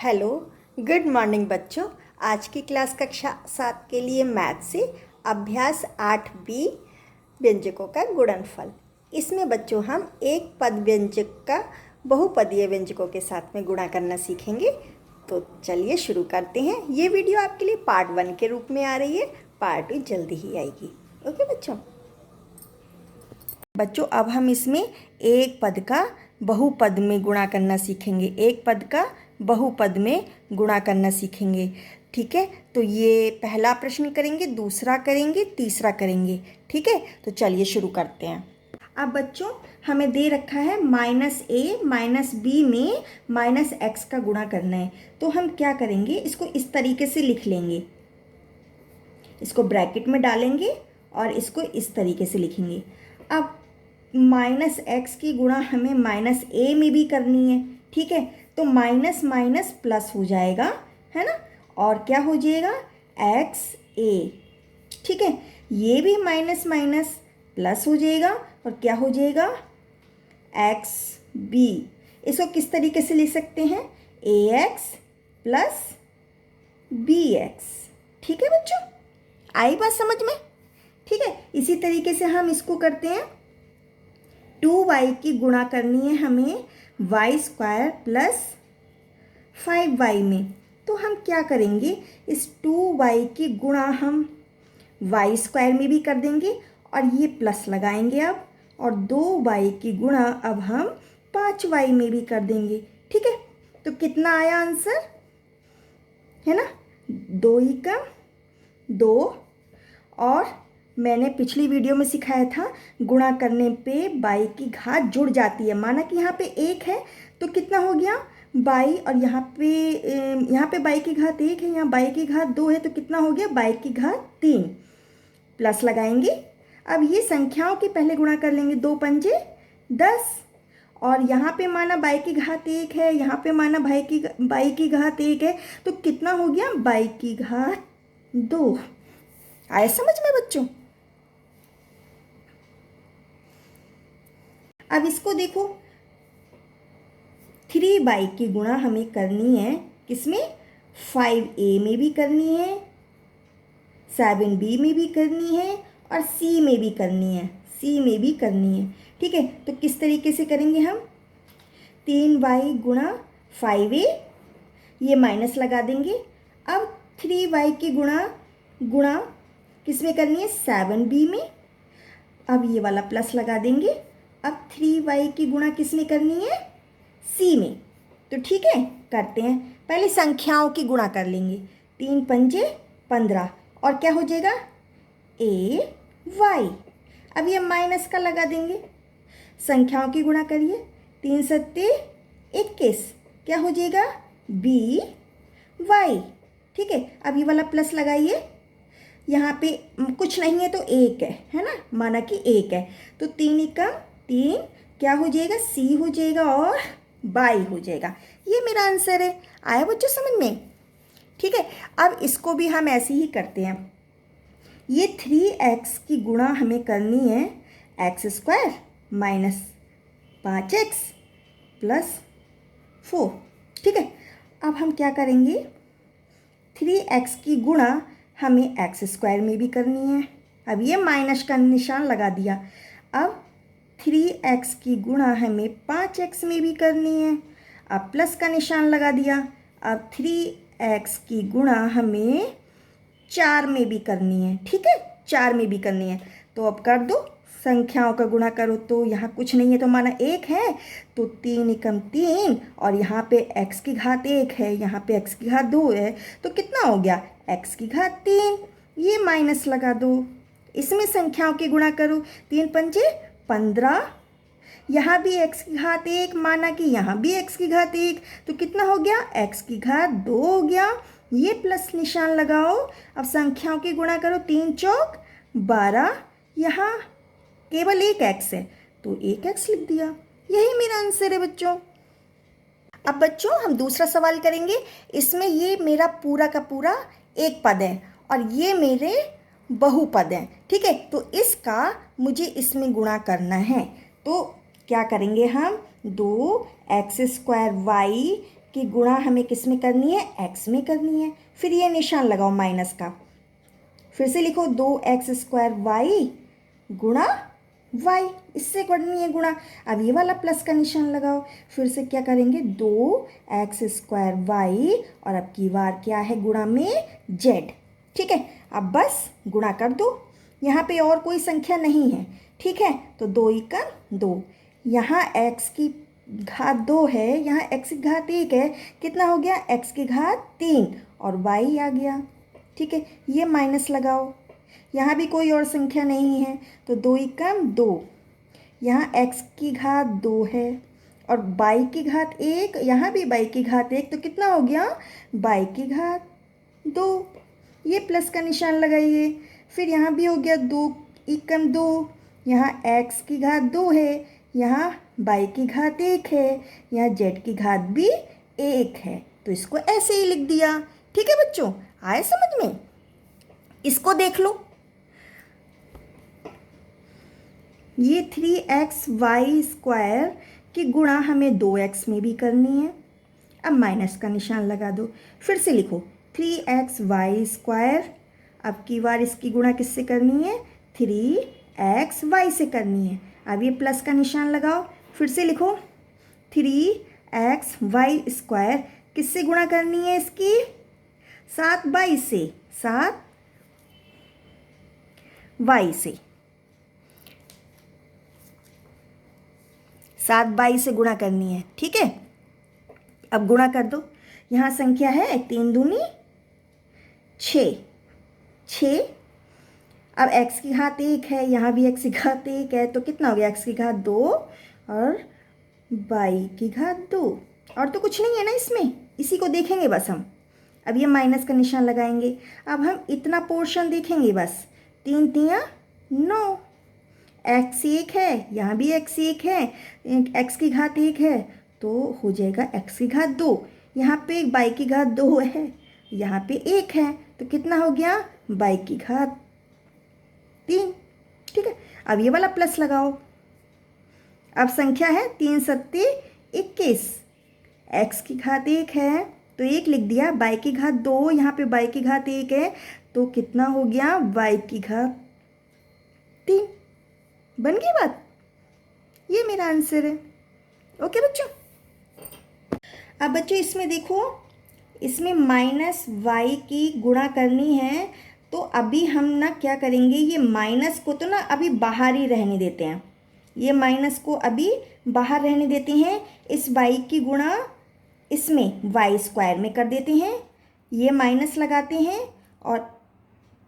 Hello, good morning बच्चों। आज की क्लास कक्षा 7 के लिए मैथ से अभ्यास 8B व्यंजकों का गुणनफल। इसमें बच्चों हम एक पद व्यंजक का बहुपदीय व्यंजकों के साथ में गुणा करना सीखेंगे। तो चलिए शुरू करते हैं। ये वीडियो आपके लिए पार्ट 1 के रूप में आ रही है, पार्ट 2 जल्दी ही आएगी। ओके बच्चों, अब हम इसमें एक पद का बहुपद में गुणा करना सीखेंगे। एक पद का बहुपद में गुणा करना सीखेंगे। ठीक है, तो ये पहला प्रश्न करेंगे, दूसरा करेंगे, तीसरा करेंगे। ठीक है, तो चलिए शुरू करते हैं। अब बच्चों हमें दे रखा है -a -b में -x का गुणा करना है। तो हम क्या करेंगे, इसको इस तरीके से लिख लेंगे। इसको ब्रैकेट में डालेंगे और इसको इस तरीके से लिखेंगे। अब -x की गुणा हमें -a में भी करनी है। ठीक है, तो माइनस माइनस प्लस हो जाएगा, है ना। और क्या हो जाएगा, XA। ठीक है, ये भी माइनस माइनस प्लस हो जाएगा और क्या हो जाएगा, XB। इसको किस तरीके से लिख सकते हैं, AX प्लस BX। ठीक है बच्चों, आई बात समझ में। ठीक है, इसी तरीके से हम इसको करते हैं। 2y की गुणा करनी है हमें y² प्लस 5y में। तो हम क्या करेंगे, इस 2y की गुणा हम y² में भी कर देंगे और ये प्लस लगाएंगे अब, और 2y की गुणा अब हम 5y में भी कर देंगे। ठीक है, तो कितना आया आंसर, है ना, 2 × 2। और मैंने पिछली वीडियो में सिखाया था, गुणा करने पे बाई की घात जुड़ जाती है। माना कि यहाँ पे 1 है तो कितना हो गया बाई, और यहाँ पे बाई की घात 1 है, यहाँ बाई की घात 2 है, तो कितना हो गया बाई की घात 3। प्लस लगाएंगे। अब ये संख्याओं की पहले गुणा कर लेंगे, 2 पंजे 10, और यहाँ पे माना बाई की घात 1 है, यहाँ पे माना बाई की घात 1 है, तो कितना हो गया बाई की घात 2। आया समझ में बच्चों। अब इसको देखो, 3y की गुणा हमें करनी है किसमें, 5a में भी करनी है, 7b में भी करनी है और c में भी करनी है, ठीक है, तो किस तरीके से करेंगे हम, 3y गुणा 5a, ये माइनस लगा देंगे। अब 3y की गुणा किस में करनी है, 7b में, अब ये वाला प्लस लगा देंगे। अब 3y की गुणा किस में करनी है, c में। तो ठीक है, करते हैं। पहले संख्याओं की गुणा कर लेंगे, 3 पंजे 15, और क्या हो जाएगा ay। अब ये माइनस का लगा देंगे। संख्याओं की गुणा करिए, 3 सत्ते 21, क्या हो जाएगा by। ठीक है, अब ये वाला प्लस लगाइए। यहाँ पे कुछ नहीं है तो 1 है ना, माना कि 1 है, तो 3 × 3 क्या हो जाएगा, c हो जाएगा और बाई हो जाएगा। ये मेरा आंसर है। आया बच्चों समझ में। ठीक है, अब इसको भी हम ऐसे ही करते हैं। ये 3x की गुणा हमें करनी है x² माइनस 5x प्लस 4। ठीक है, अब हम क्या करेंगे, 3x की गुणा हमें x² में भी करनी है। अब ये माइनस का निशान लगा दिया। अब 3x की गुणा हमें 5x में भी करनी है, अब प्लस का निशान लगा दिया। अब 3x की गुणा हमें 4 में भी करनी है। ठीक है, 4 में भी करनी है, तो अब कर दो, संख्याओं का गुणा करो। तो यहाँ कुछ नहीं है तो माना 1 है, तो 3 × 3, और यहाँ पे x की घात 1 है, यहाँ पे x की घात 2 है, तो कितना हो गया x की घात 3। ये माइनस लगा दो, इसमें संख्याओं की गुणा करो, 3 पंजे 15, यहाँ भी x की घात 1, माना कि यहाँ भी x की घात 1, तो कितना हो गया x की घात 2 हो गया। ये प्लस निशान लगाओ। अब संख्याओं की गुणा करो, 3 चौक 12, यहाँ केवल एक x है तो 1x लिख दिया। यही मेरा आंसर है बच्चों। अब बच्चों हम दूसरा सवाल करेंगे। इसमें ये मेरा पूरा का पूरा एक पद है और ये मेरे बहुपद हैं। ठीक है, तो इसका मुझे इसमें गुणा करना है। तो क्या करेंगे हम, 2x² y कि गुणा हमें किस में करनी है, x में करनी है। फिर ये निशान लगाओ माइनस का, फिर से लिखो 2x² y गुणा y, इससे करनी है गुणा। अब ये वाला प्लस का निशान लगाओ, फिर से क्या करेंगे 2x² y और अब की बार क्या है गुणा में z। ठीक है, अब बस गुणा कर दो, यहाँ पे और कोई संख्या नहीं है। ठीक है, तो 2 × 2, यहाँ x की घात 2 है, यहाँ x की घात 1 है, कितना हो गया x की घात 3 और y आ गया। ठीक है, ये माइनस लगाओ, यहाँ भी कोई और संख्या नहीं है, तो 2 × 2, यहाँ x की घात 2 है और y की घात 1, यहाँ भी y की घात 1, तो कितना हो गया y की घात 2। ये प्लस का निशान लगाइए, फिर यहाँ भी हो गया 2 × 2, यहाँ x की घात 2 है, यहाँ y की घात 1 है, यहाँ z की घात भी 1 है, तो इसको ऐसे ही लिख दिया। ठीक है बच्चों, आए समझ में? इसको देख लो, ये 3xy² की गुणा हमें 2x में भी करनी है। अब माइनस का निशान लगा दो, फिर से लिखो 3xy², अब की बार इसकी गुणा किससे करनी है, 3xy से करनी है। अब ये प्लस का निशान लगाओ, फिर से लिखो 3xy² किससे गुणा करनी है इसकी, 7y से, 7y से, 7y से गुणा करनी है। ठीक है, अब गुणा कर दो, यहाँ संख्या है 3 दूनी 6, 6, अब x की घात 1 है, यहाँ भी x की घात 1 है, तो कितना हो गया x की घात 2 और y की घात 2, और तो कुछ नहीं है ना इसमें, इसी को देखेंगे बस हम। अब ये माइनस का निशान लगाएंगे, अब हम इतना पोर्शन देखेंगे बस, 3 × 9, x 1 है, यहाँ भी x 1 है, x की घात 1 है, तो हो जाएगा x की घात 2, यहाँ पे y की घात 2 है, यहाँ पे 1 है, तो कितना हो गया y की घात 3। ठीक है, अब ये वाला प्लस लगाओ, अब संख्या है 3 × 7 = 21, x की घात 1 है तो 1 लिख दिया, y की घात 2, यहाँ पे y की घात 1 है, तो कितना हो गया y की घात 3। बन गई बात, ये मेरा आंसर है। ओके बच्चों, अब बच्चों इसमें देखो, इसमें -y की गुणा करनी है, तो अभी हम ना क्या करेंगे, ये माइनस को तो ना अभी बाहर ही रहने देते हैं, ये माइनस को अभी बाहर रहने देते हैं, इस y की गुणा इसमें y² में कर देते हैं, ये माइनस लगाते हैं और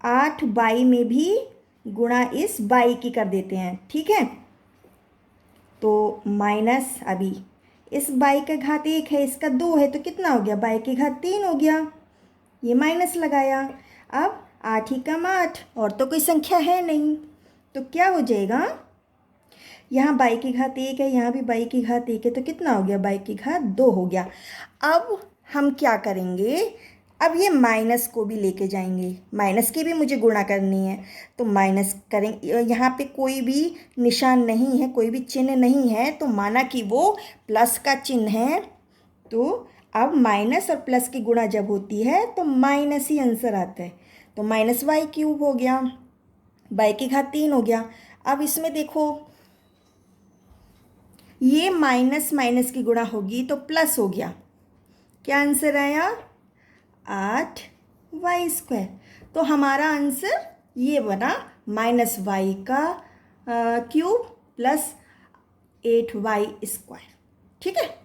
8y में भी गुणा इस y की कर देते हैं। ठीक है, तो माइनस अभी इस y का घात 1 है, इसका 2 है, तो कितना हो गया y की घात 3 हो गया, ये माइनस लगाया। अब 8 × 8, और तो कोई संख्या है नहीं, तो क्या हो जाएगा, यहाँ y की घात 1 है, यहाँ भी y की घात 1 है, तो कितना हो गया y की घात 2 हो गया। अब हम क्या करेंगे, अब ये माइनस को भी लेके जाएंगे, माइनस की भी मुझे गुणा करनी है, तो माइनस करेंगे, यहाँ पे कोई भी निशान नहीं है, कोई भी चिन्ह नहीं है, तो माना कि वो प्लस का चिन्ह है, तो अब माइनस और प्लस की गुणा जब होती है तो माइनस ही आंसर आता है, तो -y³ हो गया, y की घात 3 हो गया। अब इसमें देखो, ये माइनस माइनस की गुणा होगी तो प्लस हो गया, क्या आंसर आया, 8y², तो हमारा आंसर ये बना -y का क्यूब प्लस 8y²। ठीक है,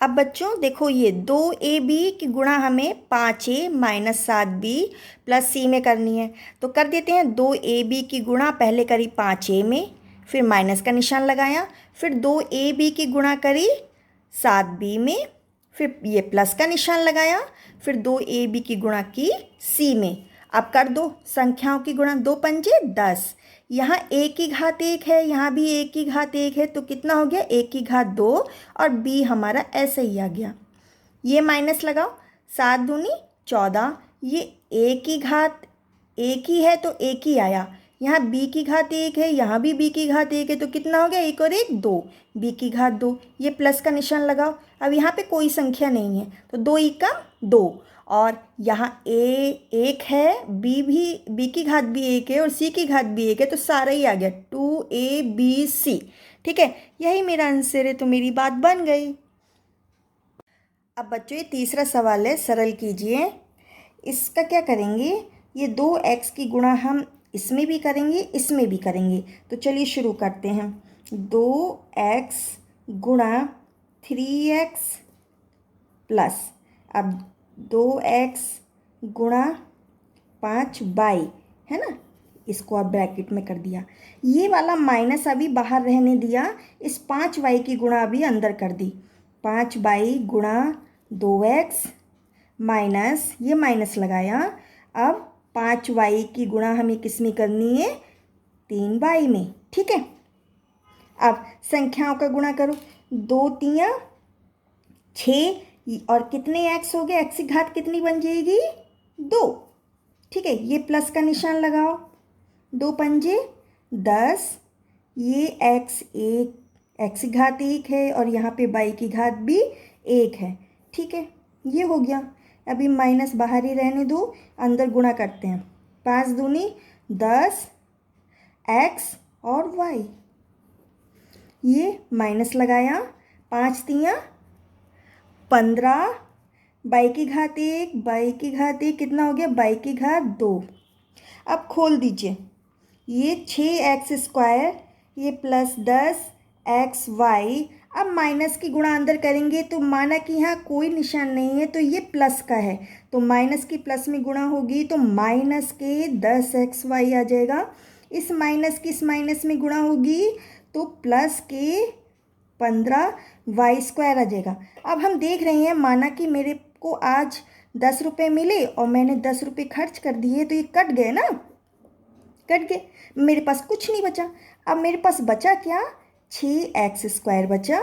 अब बच्चों देखो, ये 2ab की गुणा हमें 5a - 7b + c में करनी है, तो कर देते हैं। 2ab की गुणा पहले करी 5a में, फिर माइनस का निशान लगाया, फिर 2ab की गुणा करी 7b में, फिर ये प्लस का निशान लगाया, फिर 2ab की गुणा की c में। अब कर दो संख्याओं की गुणा, 2 × 5 = 10, यहाँ a की घात 1 है, यहाँ भी a की घात 1 है, तो कितना हो गया a की घात 2 और b हमारा ऐसे ही आ गया। ये माइनस लगाओ, 7 दूनी 14, ये a की घात 1 ही है तो 1 ही आया, यहाँ b की घात 1 है, यहाँ भी b की घात 1 है, तो कितना हो गया, 1 और 1 2, b की घात 2। ये प्लस का निशान लगाओ। अब यहाँ पे कोई संख्या नहीं है तो 2 का 2, और यहाँ a 1 है, b भी, b की घात भी 1 है और c की घात भी 1 है, तो सारा ही आ गया 2abc। ठीक है, यही मेरा आंसर है, तो मेरी बात बन गई। अब बच्चों ये तीसरा सवाल है, सरल कीजिए। इसका क्या करेंगे, ये 2x की गुणा हम इसमें भी करेंगे, इसमें भी करेंगे। तो चलिए शुरू करते हैं। 2x गुणा 3x प्लस, अब 2x गुणा 5y है ना, इसको अब ब्रैकेट में कर दिया। ये वाला माइनस अभी बाहर रहने दिया, इस 5y की गुणा अभी अंदर कर दी। 5y गुणा 2x माइनस, ये माइनस लगाया। अब 5y की गुणा हमें किस में करनी है, 3y में। ठीक है, अब संख्याओं का गुणा करो। 2 तियाँ 6, और कितने x हो गए, x की घात कितनी बन जाएगी, 2। ठीक है, ये प्लस का निशान लगाओ। 2 पंजे 10, ये x की घात 1 है और यहाँ पे y की घात भी 1 है। ठीक है, ये हो गया। अभी माइनस बाहर ही रहने दो, अंदर गुणा करते हैं। 5 दूनी 10 x और y, ये माइनस लगाया। 5 तियाँ 15, y की घात 1, y की घात 1 कितना हो गया, y की घात 2। अब खोल दीजिए, ये 6x स्क्वायर, ये प्लस 10xy। अब माइनस की गुणा अंदर करेंगे तो माना कि यहाँ कोई निशान नहीं है, तो ये प्लस का है, तो माइनस की प्लस में गुणा होगी तो माइनस के 10xy आ जाएगा। इस माइनस की इस माइनस में गुणा होगी तो प्लस के 15y स्क्वायर आ जाएगा। अब हम देख रहे हैं, माना कि मेरे को आज 10 रुपये मिले और मैंने 10 रुपये खर्च कर दिए, तो ये कट गए ना, कट गए, मेरे पास कुछ नहीं बचा। अब मेरे पास बचा क्या, 6x स्क्वायर बचा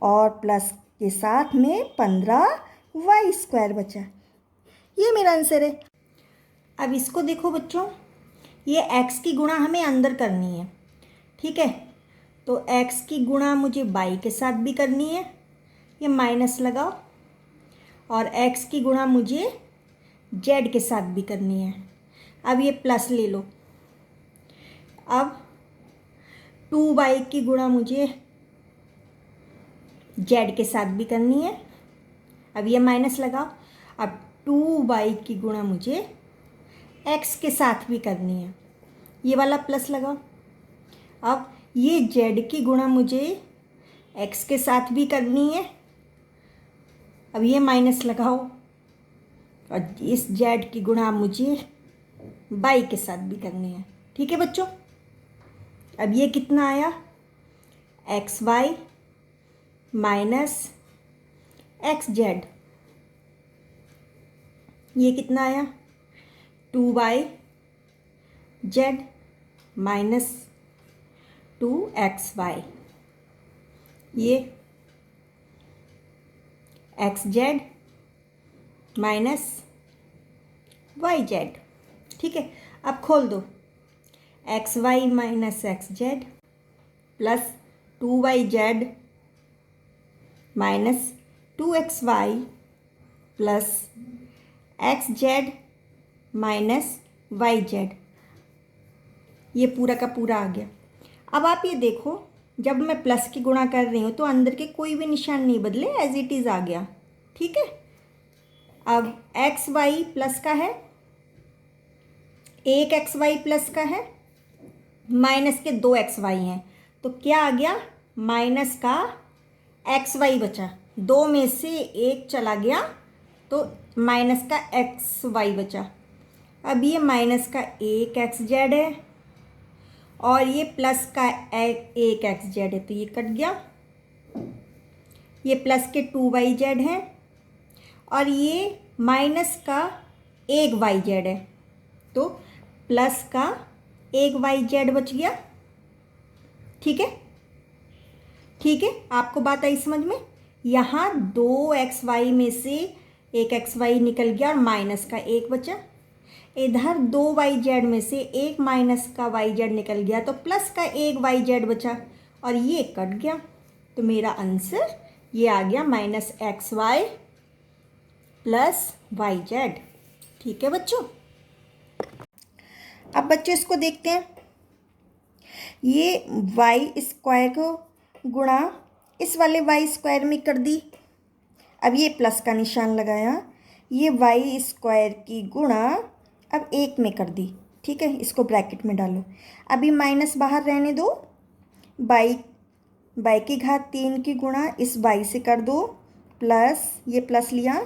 और प्लस के साथ में 15y स्क्वायर बचा। ये मेरा आंसर है। अब इसको देखो बच्चों, ये x की गुणा हमें अंदर करनी है। ठीक है, तो x की गुणा मुझे y के साथ भी करनी है, ये माइनस लगाओ, और x की गुणा मुझे z के साथ भी करनी है। अब ये प्लस ले लो। अब 2y की गुणा मुझे z के साथ भी करनी है, अब ये माइनस लगाओ। अब 2y की गुणा मुझे x के साथ भी करनी है, ये वाला प्लस लगाओ। अब ये z की गुणा मुझे x के साथ भी करनी है, अब ये माइनस लगाओ, और इस z की गुणा मुझे y के साथ भी करनी है। ठीक है बच्चों, अब ये कितना आया, xy माइनस xz, ये कितना आया, 2yz माइनस 2xy, ये xz माइनस yz। ठीक है, अब खोल दो, xy minus xz plus 2yz minus 2xy plus xz minus yz, ये पूरा का पूरा आ गया। अब आप ये देखो, जब मैं प्लस की गुणा कर रही हूँ तो अंदर के कोई भी निशान नहीं बदले, एज इट इज़ आ गया। ठीक है, अब xy प्लस का है, एक xy प्लस का है, माइनस के 2xy हैं, तो क्या आ गया, माइनस का xy बचा, 2 में से 1 चला गया तो माइनस का xy बचा। अब ये माइनस का 1xz है और ये प्लस का 1xz है, तो ये कट गया। ये प्लस के 2yz हैं और ये माइनस का 1yz है, तो प्लस का 1yz बच गया। ठीक है, ठीक है, आपको बात आई समझ में। यहाँ 2xy में से 1xy निकल गया और माइनस का 1 बचा। इधर 2 YZ में से एक माइनस का YZ निकल गया तो प्लस का एक YZ बचा और ये कट गया, तो मेरा आंसर ये आ गया -XY प्लस YZ। ठीक है बच्चों। अब बच्चों इसको देखते हैं, ये y² को गुणा इस वाले y² में कर दी। अब ये प्लस का निशान लगाया, ये y² की गुणा अब 1 में कर दी। ठीक है, इसको ब्रैकेट में डालो। अभी माइनस बाहर रहने दो, y की घात 3 की गुणा इस y से कर दो, प्लस ये प्लस लिया,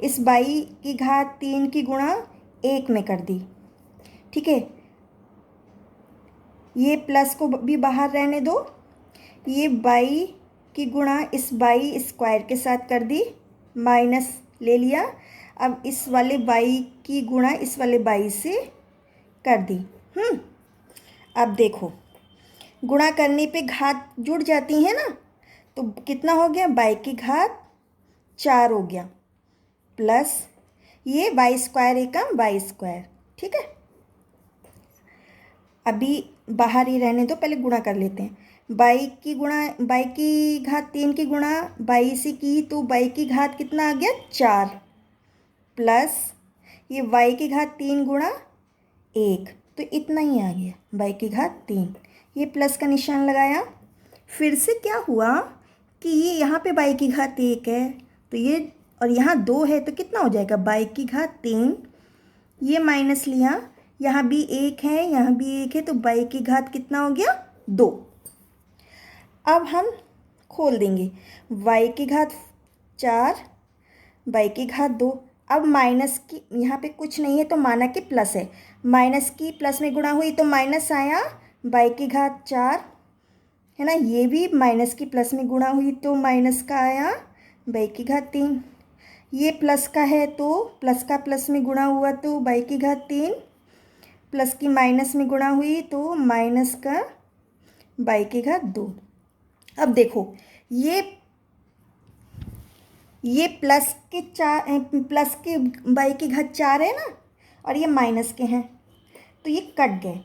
इस y की घात 3 की गुणा 1 में कर दी। ठीक है, ये प्लस को भी बाहर रहने दो, ये y की गुणा इस y² के साथ कर दी, माइनस ले लिया। अब इस वाले y की गुणा इस वाले y से कर दी। अब देखो, गुणा करने पे घात जुड़ जाती है ना, तो कितना हो गया, y की घात 4 हो गया, प्लस ये y² एकम y²। ठीक है, अभी बाहर ही रहने दो, पहले गुणा कर लेते हैं। y की घात 3 की गुणा y से की तो y की घात कितना आ गया, 4, प्लस ये y की घात 3 गुणा 1, तो इतना ही आ गया y की घात 3। ये प्लस का निशान लगाया, फिर से क्या हुआ कि ये यहाँ पे y की घात 1 है तो ये, और यहाँ 2 है तो कितना हो जाएगा, y की घात 3, ये माइनस लिया, यहाँ भी 1 है यहाँ भी 1 है तो y की घात कितना हो गया, 2। अब हम खोल देंगे, y की घात 4 y की घात 2। अब माइनस की यहाँ पे कुछ नहीं है तो माना कि प्लस है, माइनस की प्लस में गुणा हुई तो माइनस आया, y की घात 4 है ना, ये भी माइनस की प्लस में गुणा हुई तो माइनस का आया, y की घात 3। ये प्लस का है तो प्लस का प्लस में गुणा हुआ तो y की घात 3, प्लस की माइनस में गुणा हुई तो माइनस का y की घात 2। अब देखो, ये प्लस के y की घात 4 है ना, और ये माइनस के हैं तो ये कट गए,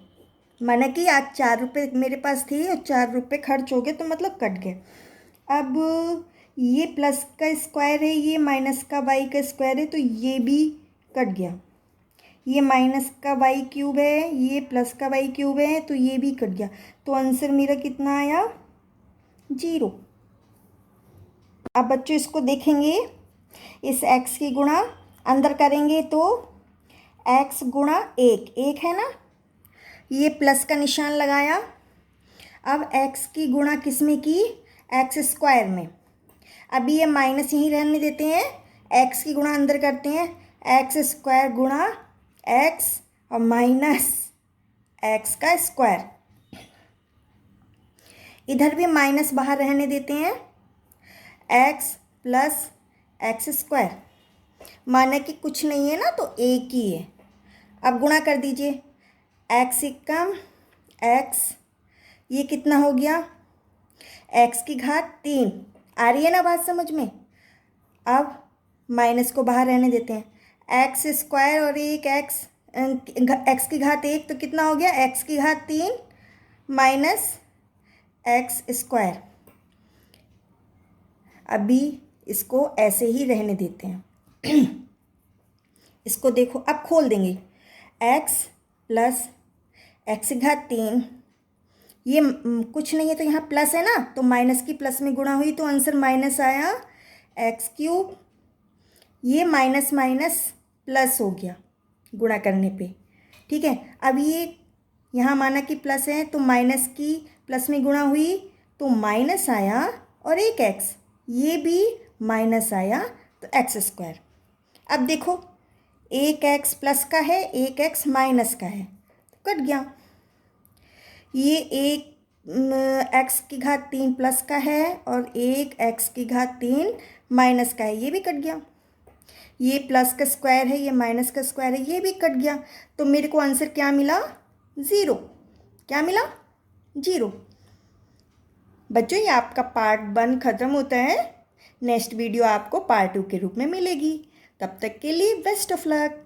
माना कि आज 4 रुपये मेरे पास थे और 4 रुपये खर्च हो गए तो मतलब कट गए। अब ये प्लस का स्क्वायर है, ये माइनस का y का स्क्वायर है तो ये भी कट गया, ये माइनस का y³ है, ये प्लस का y³ है तो ये भी कट गया, तो आंसर मेरा कितना आया, 0। अब बच्चों इसको देखेंगे, इस x की गुणा अंदर करेंगे तो x गुणा 1 है ना, ये प्लस का निशान लगाया। अब x की गुणा किस में की, x² में। अभी ये माइनस यहीं रहने देते हैं, x की गुणा अंदर करते हैं, x² गुणा x और माइनस x का स्क्वायर। इधर भी माइनस बाहर रहने देते हैं, x प्लस x², माना कि कुछ नहीं है ना तो एक ही है। अब गुणा कर दीजिए, x एकम x, ये कितना हो गया, x की घात 3। आ रही है ना बात समझ में। अब माइनस को बाहर रहने देते हैं, x² और एक x की घात 1 तो कितना हो गया, x की घात 3 माइनस x²। अभी इसको ऐसे ही रहने देते हैं। इसको देखो, अब खोल देंगे, x प्लस x की घात 3, ये कुछ नहीं है तो यहाँ प्लस है ना, तो माइनस की प्लस में गुणा हुई तो आंसर माइनस आया, x³। ये माइनस माइनस प्लस हो गया गुणा करने पे। ठीक है, अब ये यहाँ माना कि प्लस है तो माइनस की प्लस में गुणा हुई तो माइनस आया, और एक x, ये भी माइनस आया तो x²। अब देखो, एक x प्लस का है, एक x माइनस का है तो कट गया। ये एक x की घात 3 प्लस का है और एक x की घात 3 माइनस का है, ये भी कट गया। ये प्लस का स्क्वायर है, ये माइनस का स्क्वायर है, ये भी कट गया। तो मेरे को आंसर क्या मिला, 0। क्या मिला, 0। बच्चों ये आपका पार्ट 1 ख़त्म होता है, नेक्स्ट वीडियो आपको पार्ट 2 के रूप में मिलेगी। तब तक के लिए बेस्ट ऑफ लक।